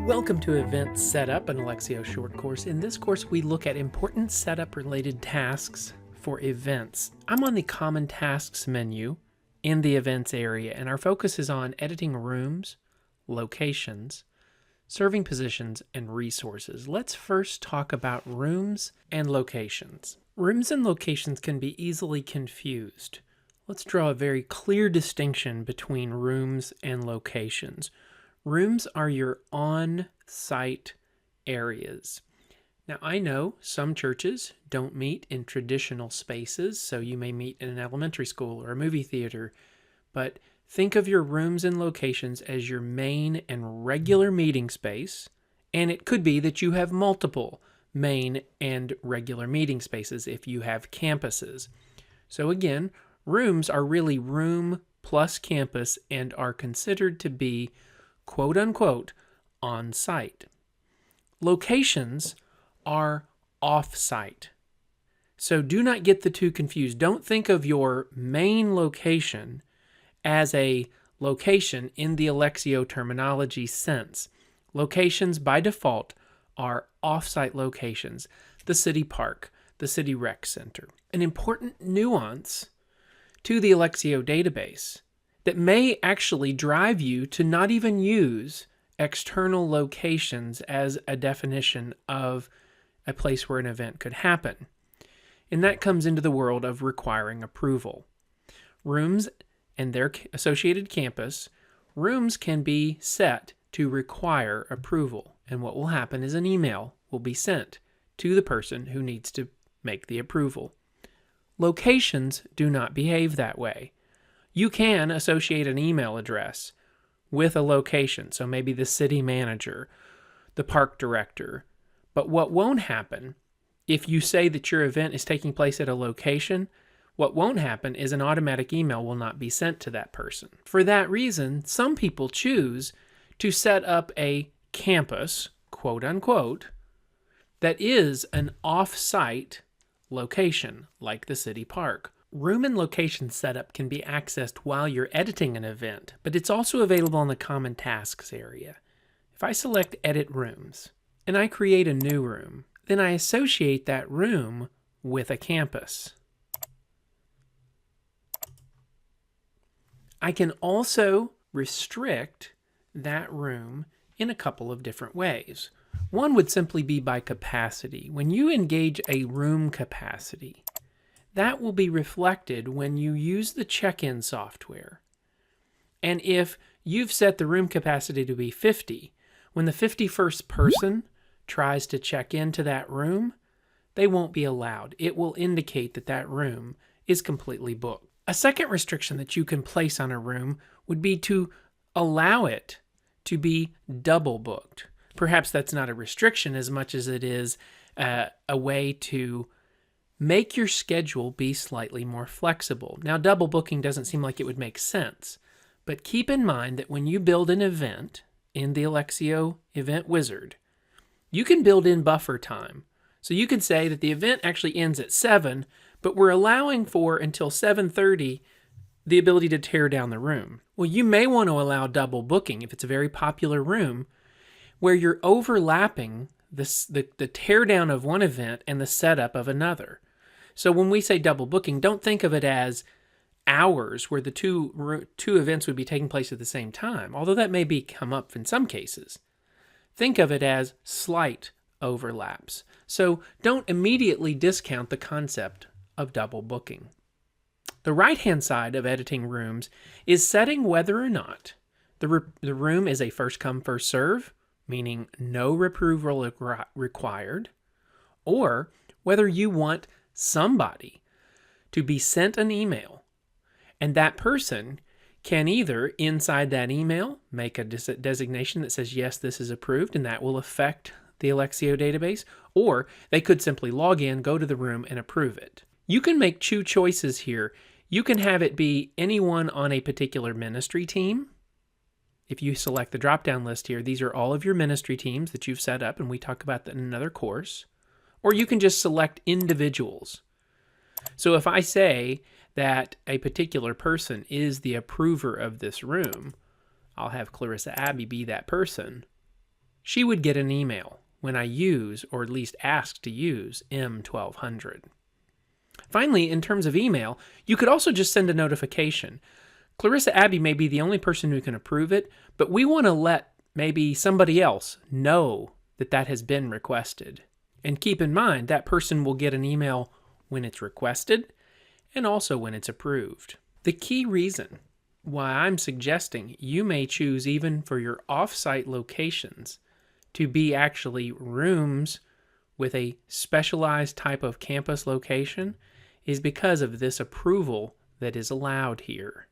Welcome to Event Setup, an Alexio short course. In this course, we look at important setup-related tasks for events. I'm on the Common Tasks menu in the Events area, and our focus is on editing rooms, locations, serving positions, and resources. Let's first talk about rooms and locations. Rooms and locations can be easily confused. Let's draw a very clear distinction between rooms and locations. Rooms are your on-site areas. Now, I know some churches don't meet in traditional spaces, so you may meet in an elementary school or a movie theater, but think of your rooms and locations as your main and regular meeting space, and it could be that you have multiple main and regular meeting spaces if you have campuses. So again, rooms are really room plus campus and are considered to be quote-unquote on-site. Locations are off-site. So do not get the two confused. Don't think of your main location as a location in the Alexio terminology sense. Locations by default are off-site locations, the city park, the city rec center. An important nuance to the Alexio database that may actually drive you to not even use external locations as a definition of a place where an event could happen. And that comes into the world of requiring approval. Rooms and their associated campus, rooms can be set to require approval. And what will happen is an email will be sent to the person who needs to make the approval. Locations do not behave that way. You can associate an email address with a location, so maybe the city manager, the park director. But what won't happen, if you say that your event is taking place at a location, what won't happen is an automatic email will not be sent to that person. For that reason, some people choose to set up a campus, quote unquote, that is an off-site location, like the city park. Room and location setup can be accessed while you're editing an event, but it's also available in the Common Tasks area. If I select Edit Rooms, and I create a new room, then I associate that room with a campus. I can also restrict that room in a couple of different ways. One would simply be by capacity. When you engage a room capacity, that will be reflected when you use the check-in software. And if you've set the room capacity to be 50, when the 51st person tries to check into that room, they won't be allowed. It will indicate that that room is completely booked. A second restriction that you can place on a room would be to allow it to be double booked. Perhaps that's not a restriction as much as it is a way to make your schedule be slightly more flexible. Now, double booking doesn't seem like it would make sense, but keep in mind that when you build an event in the Alexio Event Wizard, you can build in buffer time. So you can say that the event actually ends at 7, but we're allowing for until 7:30 the ability to tear down the room. Well, you may want to allow double booking if it's a very popular room where you're overlapping the teardown of one event and the setup of another. So when we say double booking, don't think of it as hours where the two events would be taking place at the same time, although that may come up in some cases. Think of it as slight overlaps. So don't immediately discount the concept of double booking. The right-hand side of editing rooms is setting whether or not the room is a first-come, first-serve, meaning no approval required, or whether you want somebody to be sent an email, and that person can either, inside that email, make a designation that says, yes, this is approved, and that will affect the Alexio database, or they could simply log in, go to the room, and approve it. You can make two choices here. You can have it be anyone on a particular ministry team. If you select the drop-down list here, these are all of your ministry teams that you've set up, and we talk about that in another course. Or you can just select individuals. So if I say that a particular person is the approver of this room, I'll have Clarissa Abbey be that person, she would get an email when I use, or at least ask to use, M1200. Finally, in terms of email, you could also just send a notification. Clarissa Abbey may be the only person who can approve it, but we want to let maybe somebody else know that that has been requested. And keep in mind, that person will get an email when it's requested and also when it's approved. The key reason why I'm suggesting you may choose even for your off-site locations to be actually rooms with a specialized type of campus location is because of this approval that is allowed here.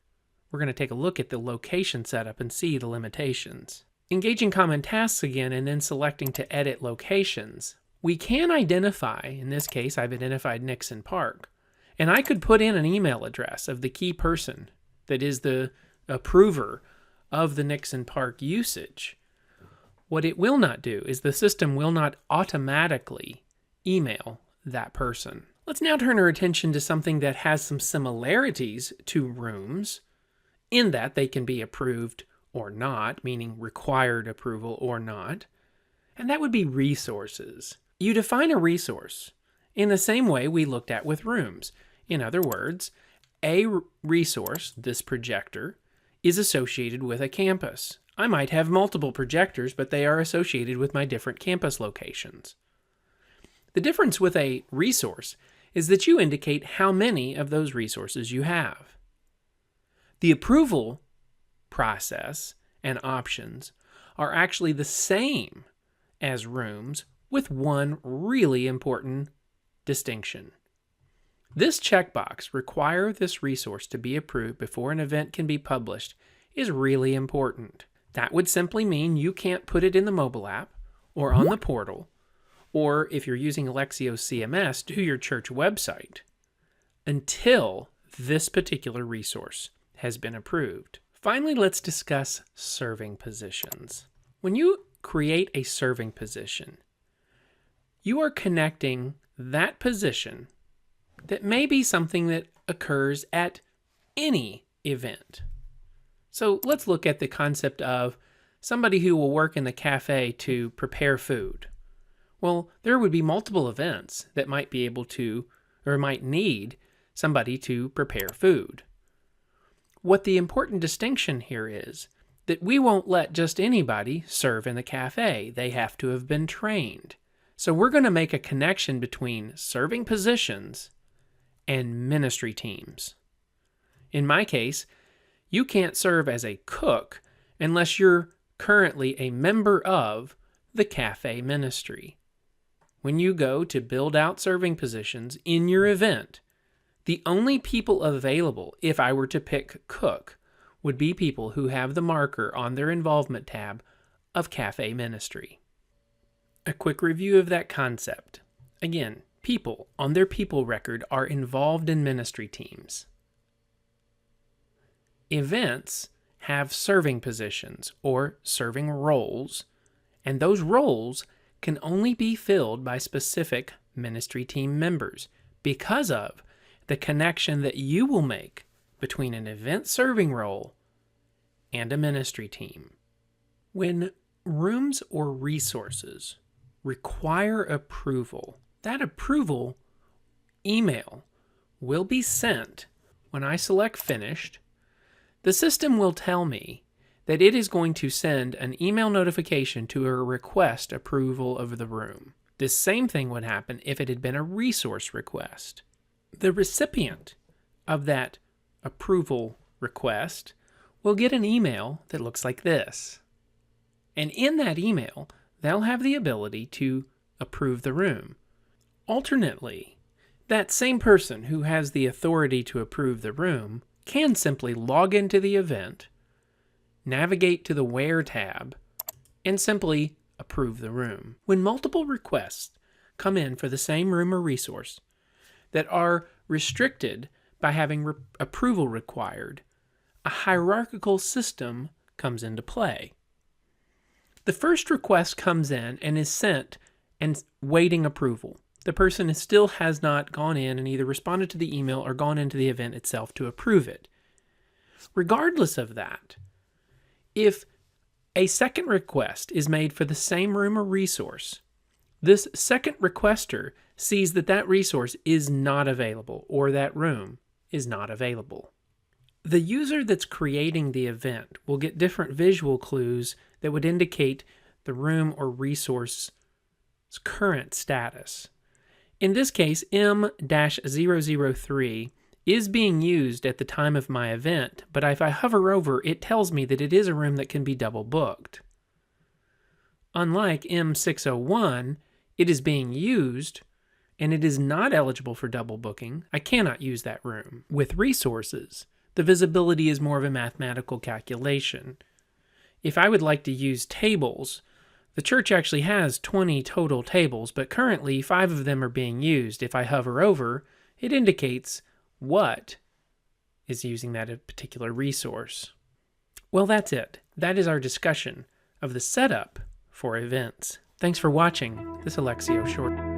We're going to take a look at the location setup and see the limitations. Engaging common tasks again and then selecting to edit locations, we can identify, in this case I've identified Nixon Park, and I could put in an email address of the key person that is the approver of the Nixon Park usage. What it will not do is the system will not automatically email that person. Let's now turn our attention to something that has some similarities to rooms in that they can be approved or not, meaning required approval or not, and that would be resources. You define a resource in the same way we looked at with rooms. In other words, a resource, this projector, is associated with a campus. I might have multiple projectors, but they are associated with my different campus locations. The difference with a resource is that you indicate how many of those resources you have. The approval process and options are actually the same as rooms, with one really important distinction. This checkbox, require this resource to be approved before an event can be published, is really important. That would simply mean you can't put it in the mobile app or on the portal, or if you're using Alexio CMS, to your church website until this particular resource has been approved. Finally, let's discuss serving positions. When you create a serving position, you are connecting that position that may be something that occurs at any event. So let's look at the concept of somebody who will work in the cafe to prepare food. Well, there would be multiple events that might be able to, or might need somebody to prepare food. What the important distinction here is that we won't let just anybody serve in the cafe. They have to have been trained. So we're going to make a connection between serving positions and ministry teams. In my case, you can't serve as a cook unless you're currently a member of the cafe ministry. When you go to build out serving positions in your event, the only people available, if I were to pick cook, would be people who have the marker on their involvement tab of cafe ministry. A quick review of that concept. Again, people on their people record are involved in ministry teams. Events have serving positions or serving roles, and those roles can only be filled by specific ministry team members because of the connection that you will make between an event serving role and a ministry team. When rooms or resources require approval, that approval email will be sent when I select Finished. The system will tell me that it is going to send an email notification to a request approval of the room. This same thing would happen if it had been a resource request. The recipient of that approval request will get an email that looks like this. And in that email, they'll have the ability to approve the room. Alternately, that same person who has the authority to approve the room can simply log into the event, navigate to the Where tab, and simply approve the room. When multiple requests come in for the same room or resource that are restricted by having approval required, a hierarchical system comes into play. The first request comes in and is sent and waiting approval. The person still has not gone in and either responded to the email or gone into the event itself to approve it. Regardless of that, if A second request is made for the same room or resource. This second requester sees that that resource is not available or that room is not available. The user that's creating the event will get different visual clues that would indicate the room or resource's current status. In this case, M-003 is being used at the time of my event, but if I hover over, it tells me that it is a room that can be double booked. Unlike M601, it is being used and it is not eligible for double booking. I cannot use that room. With resources, the visibility is more of a mathematical calculation. If I would like to use tables, the church actually has 20 total tables, but currently 5 of them are being used. If I hover over, it indicates what is using that particular resource. Well, that's it. That is our discussion of the setup for events. Thanks for watching this Alexio short.